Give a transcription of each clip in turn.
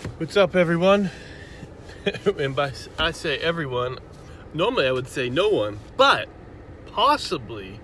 What's up, everyone? And by I say everyone, normally I would say no one, but possibly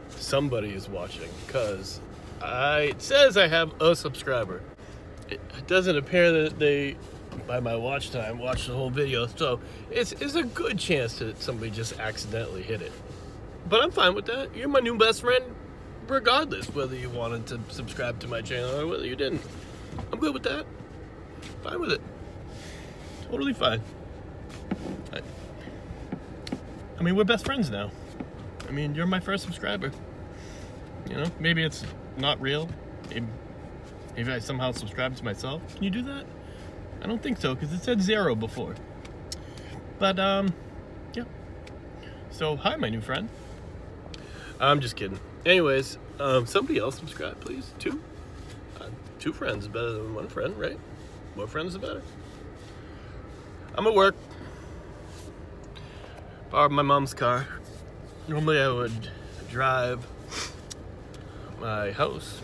somebody is watching, because it says I have a subscriber. It doesn't appear that they, by my watch time, watched the whole video, so it's a good chance that somebody just accidentally hit it. But I'm fine with that. You're my new best friend, regardless whether you wanted to subscribe to my channel or whether you didn't. I'm good with that. Fine with it. Totally fine. I mean, we're best friends now. I mean, you're my first subscriber. You know, maybe it's not real. Maybe I somehow subscribed to myself. Can you do that? I don't think so, because it said 0 before. But, yeah. So, hi, my new friend. I'm just kidding. Anyways, somebody else subscribe, please. Two friends is better than one friend, right? More friends the better. I'm at work. Borrowed my mom's car. Normally I would drive my house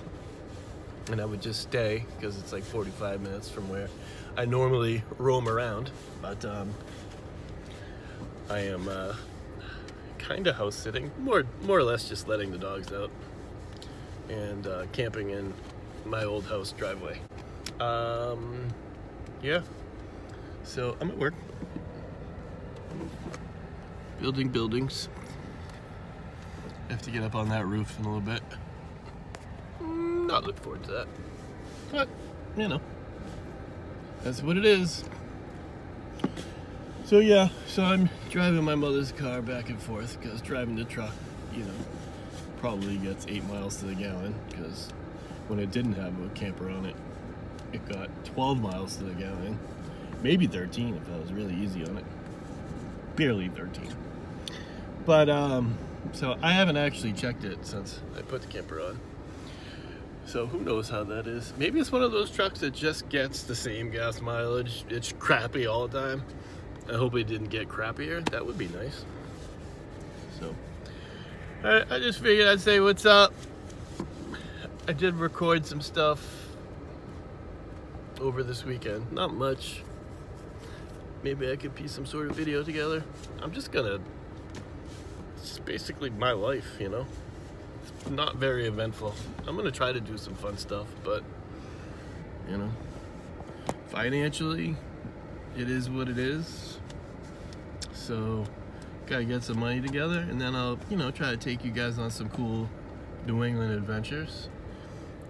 and I would just stay because it's like 45 minutes from where I normally roam around. But I am kind of house sitting, more or less just letting the dogs out and camping in my old house driveway. Yeah, so I'm at work building buildings. I have to get up on that roof in a little bit. Not look forward to that, but you know, that's what it is. So yeah, so I'm driving my mother's car back and forth because driving the truck, you know, probably gets 8 miles to the gallon, because when it didn't have a camper on it, it got 12 miles to the gallon. Maybe 13 if I was really easy on it. Barely 13. But, so I haven't actually checked it since I put the camper on. So who knows how that is. Maybe it's one of those trucks that just gets the same gas mileage. It's crappy all the time. I hope it didn't get crappier. That would be nice. So, I just figured I'd say what's up. I did record some stuff over this weekend. Not much. Maybe I could piece some sort of video together. I'm just gonna, it's basically my life, you know? It's not very eventful. I'm gonna try to do some fun stuff, but, you know, financially, it is what it is. So, gotta get some money together, and then I'll, you know, try to take you guys on some cool New England adventures.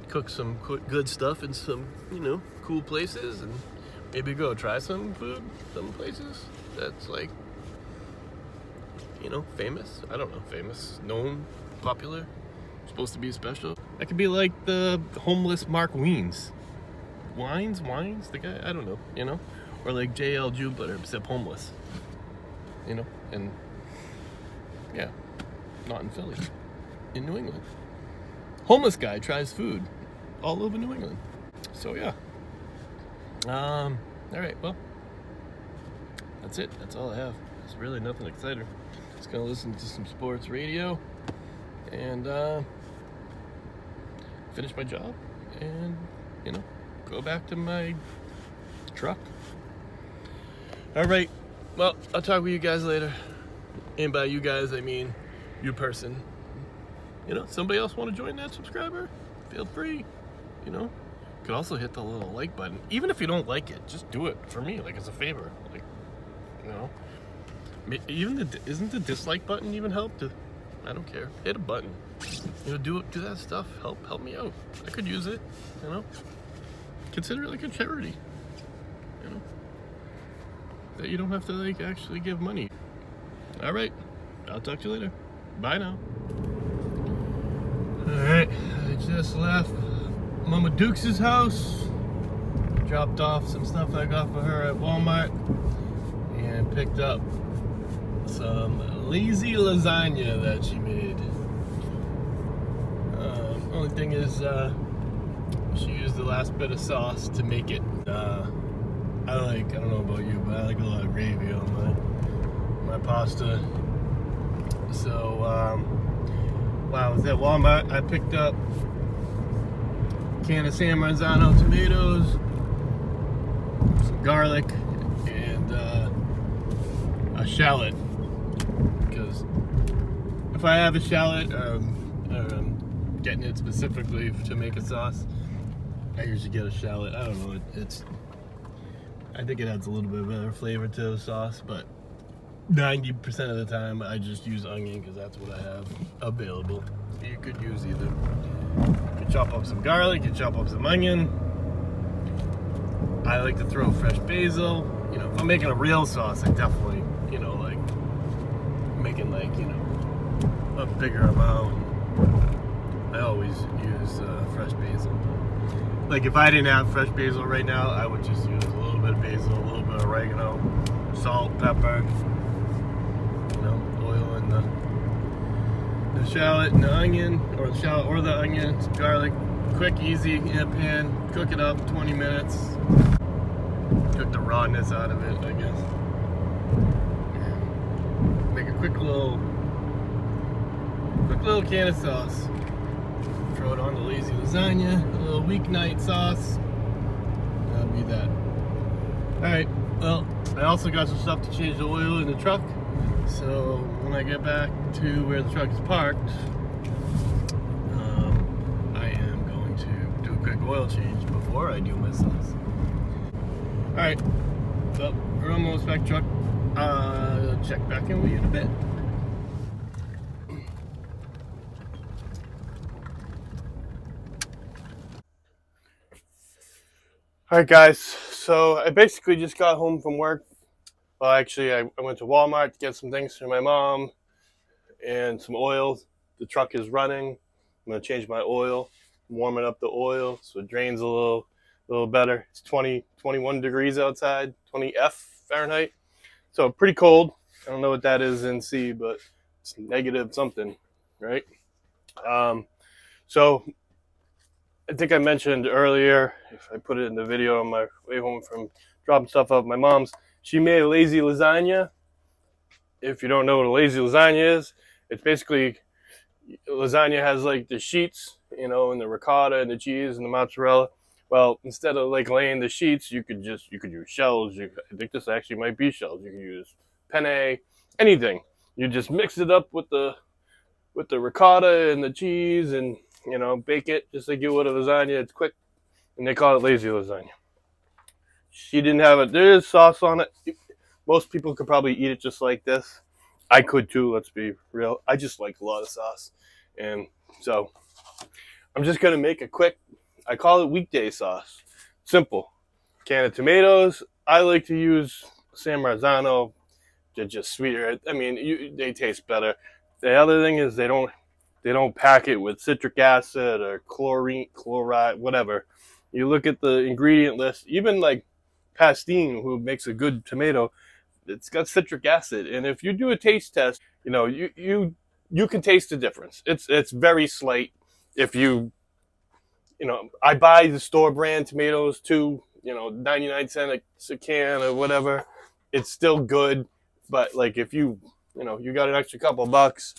Cook some good stuff in some, you know, cool places, and maybe go try some food, some places that's like, you know, famous. I don't know, famous, known, popular, supposed to be special. That could be like the homeless Mark Wines, the guy, I don't know, you know, or like JL Jupiter, except homeless, you know, and yeah, not in Philly, in New England. Homeless guy tries food all over New England. So yeah. All right, well, that's it. That's all I have. There's really nothing exciting. Just gonna listen to some sports radio and finish my job and, you know, go back to my truck. All right, well, I'll talk with you guys later. And by you guys, I mean you person. You know, somebody else want to join that subscriber? Feel free, you know. You could also hit the little like button. Even if you don't like it, just do it for me, like as a favor. Like, you know, even isn't the dislike button even help? I don't care. Hit a button. You know, do that stuff. Help me out. I could use it, you know. Consider it like a charity, you know. That you don't have to like actually give money. All right, I'll talk to you later. Bye now. Alright, I just left Mama Dukes' house, dropped off some stuff I got for her at Walmart, and picked up some lazy lasagna that she made. Only thing is, she used the last bit of sauce to make it. I don't know about you, but I like a lot of gravy on my pasta. So, while I was at Walmart, I picked up a can of San Marzano tomatoes, some garlic, and a shallot. Because if I have a shallot, or I'm getting it specifically to make a sauce, I usually get a shallot. I don't know, I think it adds a little bit better flavor to the sauce, but 90% of the time I just use onion because that's what I have available. You could use either. You could chop up some garlic, you chop up some onion. I like to throw fresh basil. You know, if I'm making a real sauce, I definitely, you know, like making like, you know, a bigger amount. I always use fresh basil. Like if I didn't have fresh basil right now, I would just use a little bit of basil, a little bit of oregano, salt, pepper, you know, oil and the shallot and the onion, or the shallot or the onion, some garlic. Quick, easy in a pan. Cook it up 20 minutes. Cook the rawness out of it, I guess. And make a quick little can of sauce. Throw it on the lazy lasagna, a little weeknight sauce. That'll be that. Alright, well, I also got some stuff to change the oil in the truck. So when I get back to where the truck is parked, I am going to do a quick oil change before I do my sauce. Alright, well, we're almost back to truck. Check back in with you in a bit. Alright guys, so I basically just got home from work. Well, actually, I went to Walmart to get some things for my mom and some oil. The truck is running. I'm going to change my oil, warming up the oil so it drains a little better. It's 21 degrees outside, 20 Fahrenheit. So pretty cold. I don't know what that is in C, but it's negative something, right? So I think I mentioned earlier, if I put it in the video on my way home from dropping stuff off my mom's, she made a lazy lasagna. If you don't know what a lazy lasagna is, it's basically, lasagna has like the sheets, you know, and the ricotta and the cheese and the mozzarella. Well, instead of like laying the sheets, you could use shells. I think this actually might be shells. You can use penne, anything. You just mix it up with the ricotta and the cheese, and you know, bake it just like you would a lasagna. It's quick, and they call it lazy lasagna. She didn't have it. There is sauce on it. Most people could probably eat it just like this. I could too, let's be real. I just like a lot of sauce. And so I'm just going to make a quick, I call it weekday sauce. Simple. Can of tomatoes. I like to use San Marzano. They're just sweeter. I mean, they taste better. The other thing is they don't pack it with citric acid or chloride, whatever. You look at the ingredient list, even like Pastine, who makes a good tomato, it's got citric acid. And if you do a taste test, you know, you can taste the difference. It's very slight. If you know, I buy the store brand tomatoes too, you know, 99 cents a can or whatever. It's still good. But like if you know, you got an extra couple bucks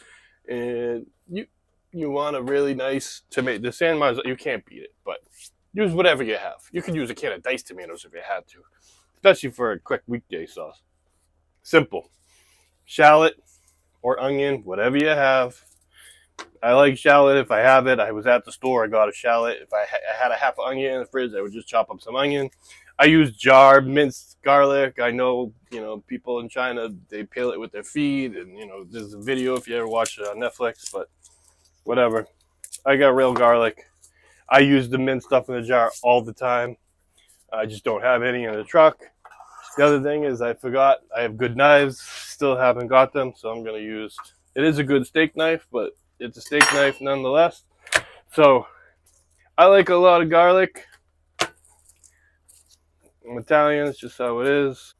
and you want a really nice tomato, the San Marzano, you can't beat it, but use whatever you have. You could use a can of diced tomatoes if you had to, especially for a quick weekday sauce. Simple. Shallot or onion, whatever you have. I like shallot if I have it. I was at the store, I got a shallot. If I had a half onion in the fridge, I would just chop up some onion. I use jarred minced garlic. I know, you know, people in China, they peel it with their feet, and, you know, there's a video if you ever watch it on Netflix, but whatever. I got real garlic. I use the minced stuff in the jar all the time. I just don't have any in the truck. The other thing is I forgot I have good knives. Still haven't got them, so I'm going to use, it is a good steak knife, but it's a steak knife nonetheless. So I like a lot of garlic. I'm Italian, it's just how it is.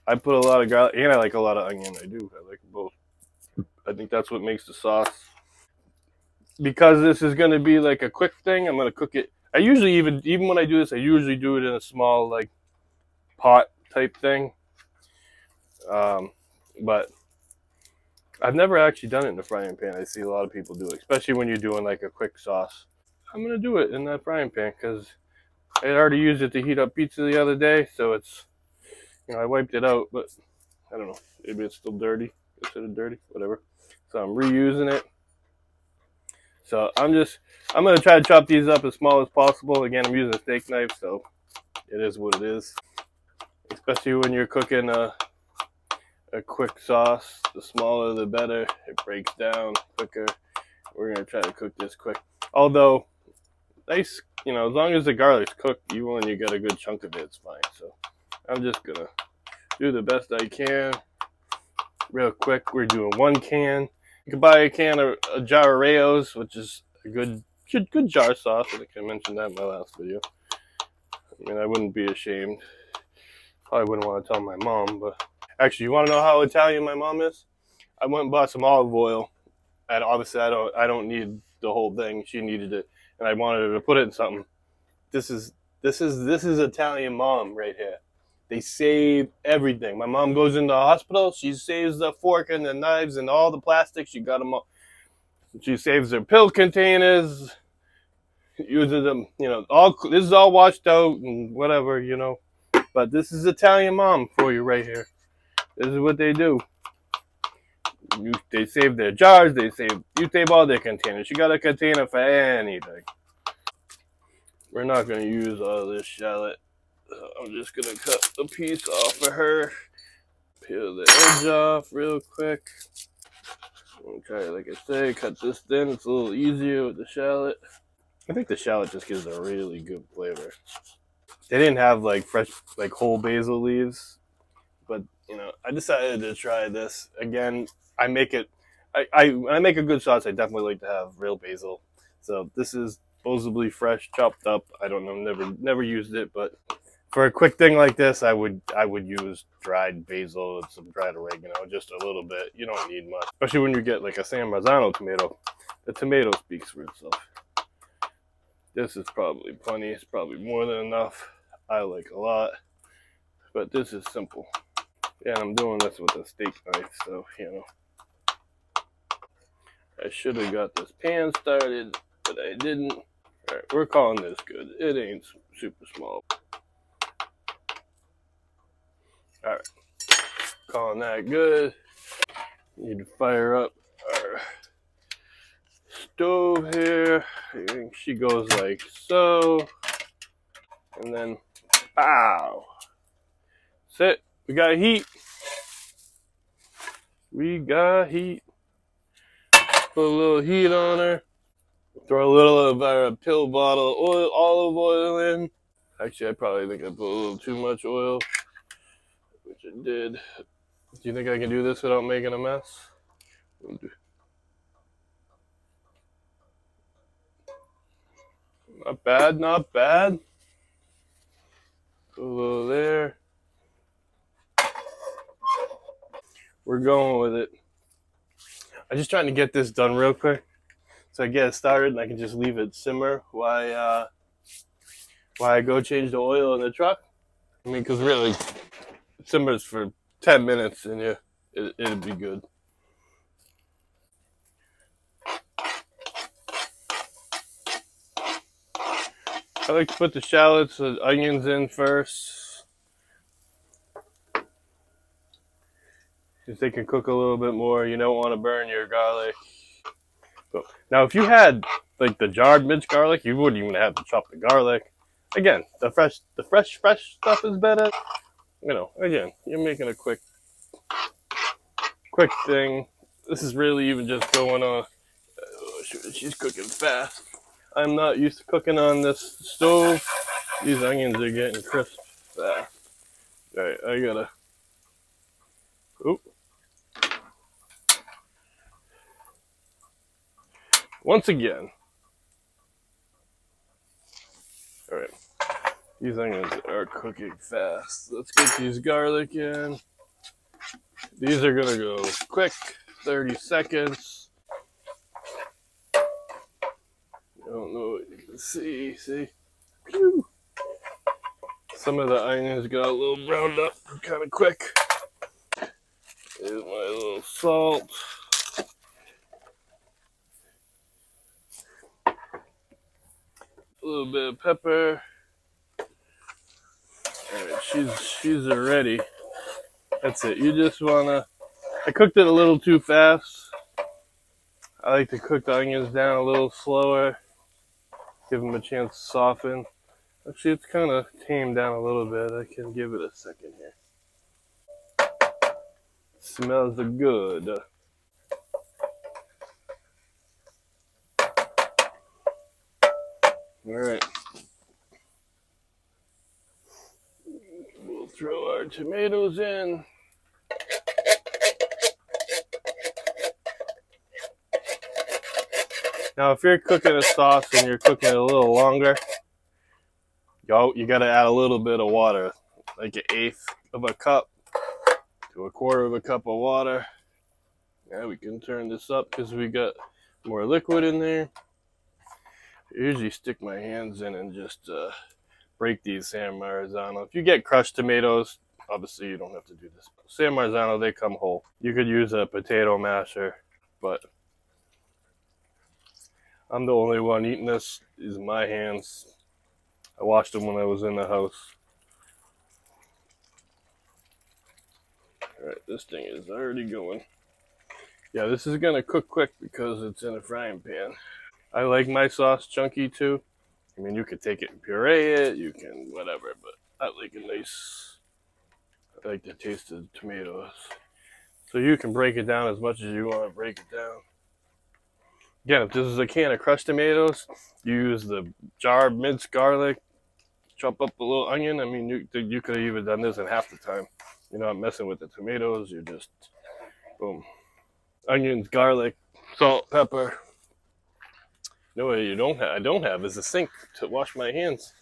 I put a lot of garlic, and I like a lot of onion. I do. I like both. I think that's what makes the sauce. Because this is going to be like a quick thing, I'm going to cook it. I usually, even when I do this, I usually do it in a small, like, pot type thing. But I've never actually done it in the frying pan. I see a lot of people do it, especially when you're doing like a quick sauce. I'm going to do it in that frying pan because I had already used it to heat up pizza the other day, so it's, you know, I wiped it out, but I don't know, maybe it's still dirty, considered dirty, whatever. So I'm reusing it. So I'm gonna try to chop these up as small as possible. Again, I'm using a steak knife, so it is what it is. Especially when you're cooking a quick sauce, the smaller the better. It breaks down quicker. We're gonna try to cook this quick. Although, nice, you know, as long as the garlic's cooked, even when you get a good chunk of it, it's fine. So I'm just gonna do the best I can. Real quick, we're doing 1 can. You can buy a jar of Rayo's, which is a good jar sauce. I think I mentioned that in my last video. I mean, I wouldn't be ashamed. Probably wouldn't want to tell my mom, but actually, you want to know how Italian my mom is? I went and bought some olive oil, and obviously I don't need the whole thing. She needed it, and I wanted her to put it in something. This is Italian mom right here. They save everything. My mom goes into the hospital. She saves the fork and the knives and all the plastic. She got them all. She saves their pill containers. Uses them, you know. This is all washed out and whatever, you know. But this is Italian mom for you right here. This is what they do. They save their jars. You save all their containers. You got a container for anything. We're not going to use all this shallot. I'm just going to cut a piece off of her. Peel the edge off real quick. I'm try, like I say, cut this thin. It's a little easier with the shallot. I think the shallot just gives a really good flavor. They didn't have like fresh, like whole basil leaves, but you know, I decided to try this again. I make it. When I make a good sauce, I definitely like to have real basil. So this is supposedly fresh, chopped up. I don't know, never used it, but for a quick thing like this, I would use dried basil and some dried oregano, just a little bit. You don't need much, especially when you get like a San Marzano tomato. The tomato speaks for itself. This is probably plenty. It's probably more than enough. I like a lot, but this is simple. Yeah, I'm doing this with a steak knife, so you know. I should have got this pan started, but I didn't. All right, we're calling this good. It ain't super small. All right, calling that good. Need to fire up our stove here. I think she goes like so, and then pow. That's it. We got heat. We got heat. Put a little heat on her. Throw a little of our pill bottle oil, olive oil in. Actually, I probably think I put a little too much oil, which I did. Do you think I can do this without making a mess? Not bad, not bad. Put a little there. We're going with it. I'm just trying to get this done real quick, so I get it started and I can just leave it simmer while I go change the oil in the truck. I mean, because really, it simmers for 10 minutes and yeah, it'll be good. I like to put the shallots and onions in first, because they can cook a little bit more. You don't want to burn your garlic. So, now, if you had like the jarred minced garlic, you wouldn't even have to chop the garlic. Again, the fresh stuff is better. You know, again, you're making a quick thing. This is really even just going on. Oh, shoot, she's cooking fast. I'm not used to cooking on this stove. These onions are getting crisp fast. Alright, I gotta. Oop. Once again. Alright. These onions are cooking fast. Let's get these garlic in. These are gonna go quick, 30 seconds. I don't know what you can see. Pew! Some of the onions got a little browned up kind of quick. Here's my little salt. A little bit of pepper. she's ready. That's it. You just wanna. I cooked it a little too fast. I like to cook the onions down a little slower, give them a chance to soften. Actually, it's kind of tamed down a little bit. I can give it a second here. Smells good. All right. We'll throw our tomatoes in. Now, if you're cooking a sauce and you're cooking it a little longer, you got to add a little bit of water, like 1/8 of a cup to 1/4 of a cup of water. Now we can turn this up because we got more liquid in there. I usually stick my hands in and just break these San Marzano. If you get crushed tomatoes, obviously you don't have to do this. San Marzano, they come whole. You could use a potato masher, but I'm the only one eating this. These are my hands. I washed them when I was in the house. Alright, this thing is already going. Yeah, this is gonna cook quick because it's in a frying pan. I like my sauce chunky too. I mean, you could take it and puree it, you can whatever, but I like a nice, I like the taste of the tomatoes. So you can break it down as much as you want to break it down. Again, if this is a can of crushed tomatoes, you use the jar of minced garlic, chop up a little onion. I mean, you could have even done this in half the time. You're not messing with the tomatoes, you're just, boom. Onions, garlic, salt, pepper. No, what I don't have is a sink to wash my hands.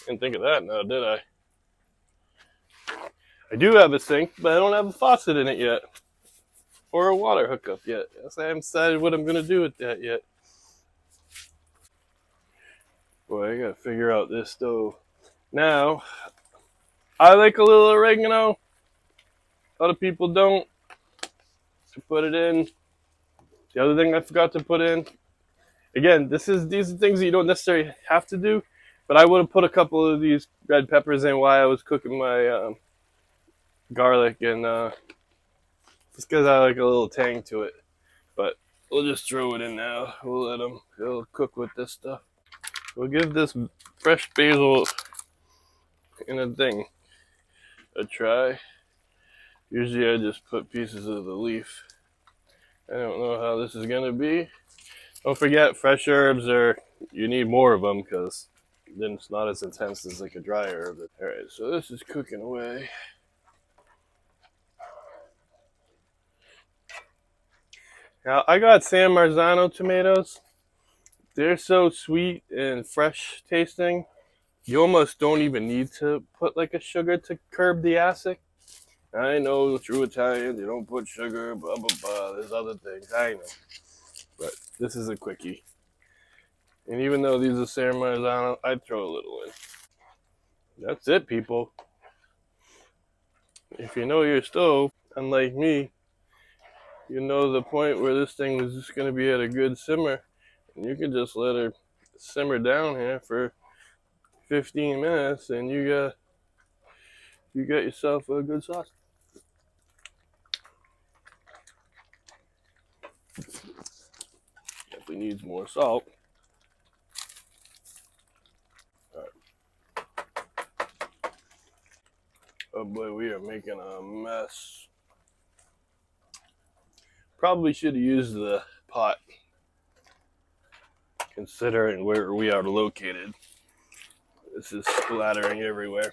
Didn't think of that now, did I? I do have a sink, but I don't have a faucet in it yet. Or a water hookup yet. I haven't decided what I'm going to do with that yet. Boy, I got to figure out this stove. Now, I like a little oregano. A lot of people don't. To put it in. The other thing I forgot to put in. Again, these are things that you don't necessarily have to do, but I would have put a couple of these red peppers in while I was cooking my garlic, and just because I like a little tang to it. But we'll just throw it in now. We'll let it'll cook with this stuff. We'll give this fresh basil in a thing a try. Usually I just put pieces of the leaf. I don't know how this is going to be. Don't forget, fresh herbs you need more of them because then it's not as intense as like a dry herb. Alright, so this is cooking away. Now, I got San Marzano tomatoes. They're so sweet and fresh tasting. You almost don't even need to put like a sugar to curb the acid. I know, true Italian, you don't put sugar, blah, blah, blah. There's other things, I know. But this is a quickie. And even though these are San Marzano, I'd throw a little in. That's it, people. If you know your stove, unlike me, you know the point where this thing is just going to be at a good simmer. And you can just let her simmer down here for 15 minutes and you got yourself a good sauce. Definitely needs more salt. Right. Oh boy, we are making a mess. Probably should have used the pot, considering where we are located. This is splattering everywhere.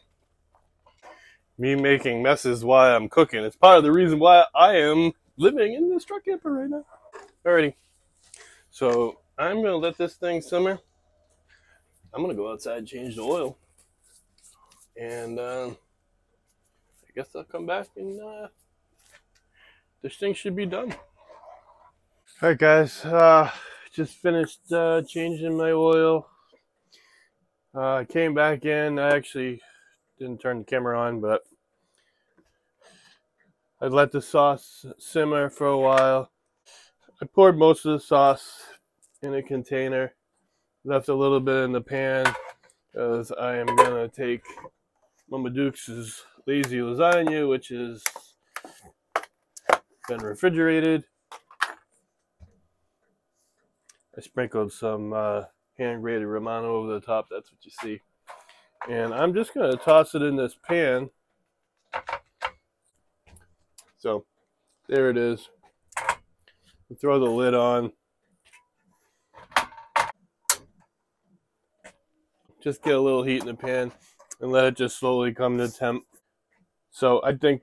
Me making messes while I'm cooking. It's part of the reason why I am living in this truck camper right now. Alrighty. So I'm going to let this thing simmer. I'm going to go outside and change the oil. And I guess I'll come back and this thing should be done. Alright guys, just finished changing my oil. Came back in. I actually didn't turn the camera on, but I let the sauce simmer for a while. I poured most of the sauce in a container, left a little bit in the pan because I am gonna take Mama Duke's lazy lasagna, which has been refrigerated. I sprinkled some hand-grated Romano over the top. That's what you see. And I'm just going to toss it in this pan. So there it is. Throw the lid on. Just get a little heat in the pan and let it just slowly come to temp. So I think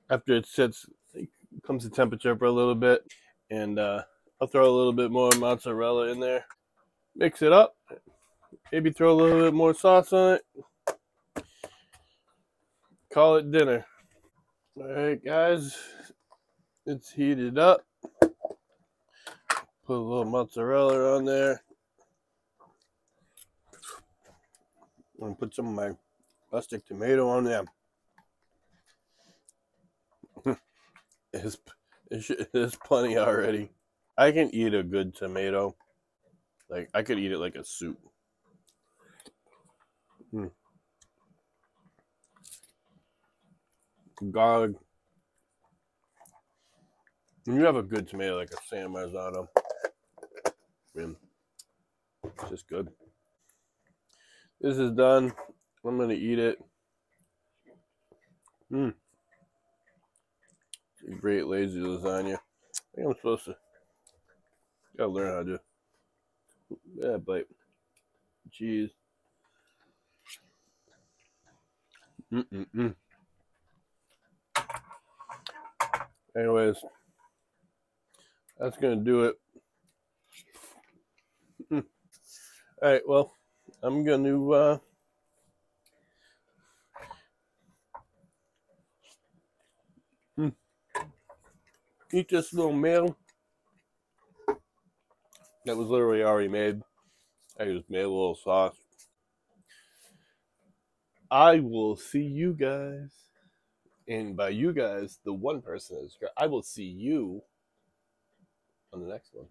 after it sits, it comes to temperature for a little bit. And I'll throw a little bit more mozzarella in there. Mix it up. Maybe throw a little bit more sauce on it. Call it dinner. Alright guys, it's heated up. Put a little mozzarella on there. I'm going to put some of my rustic tomato on there. There's plenty already. I can eat a good tomato. Like, I could eat it like a soup. Garlic. When you have a good tomato, like a San Marzano, man, it's just good. This is done. I'm going to eat it. It's a great lazy lasagna. I think I'm supposed to. Gotta learn how to do. Yeah, bite. Cheese. Anyways, that's gonna do it. Alright, well, I'm gonna eat this little meal that was literally already made. I just made a little sauce. I will see you guys, and by you guys, the one person is, I will see you on the next one.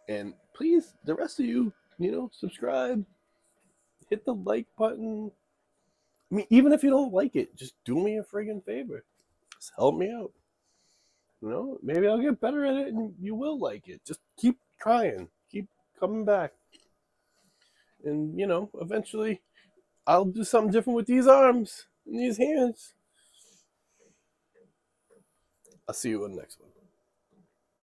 And please, the rest of you, subscribe, hit the like button. I mean, even if you don't like it, just do me a friggin' favor. Just help me out. Maybe I'll get better at it and you will like it. Just keep trying. Keep coming back. And, eventually I'll do something different with these arms and these hands. I'll see you in the next one.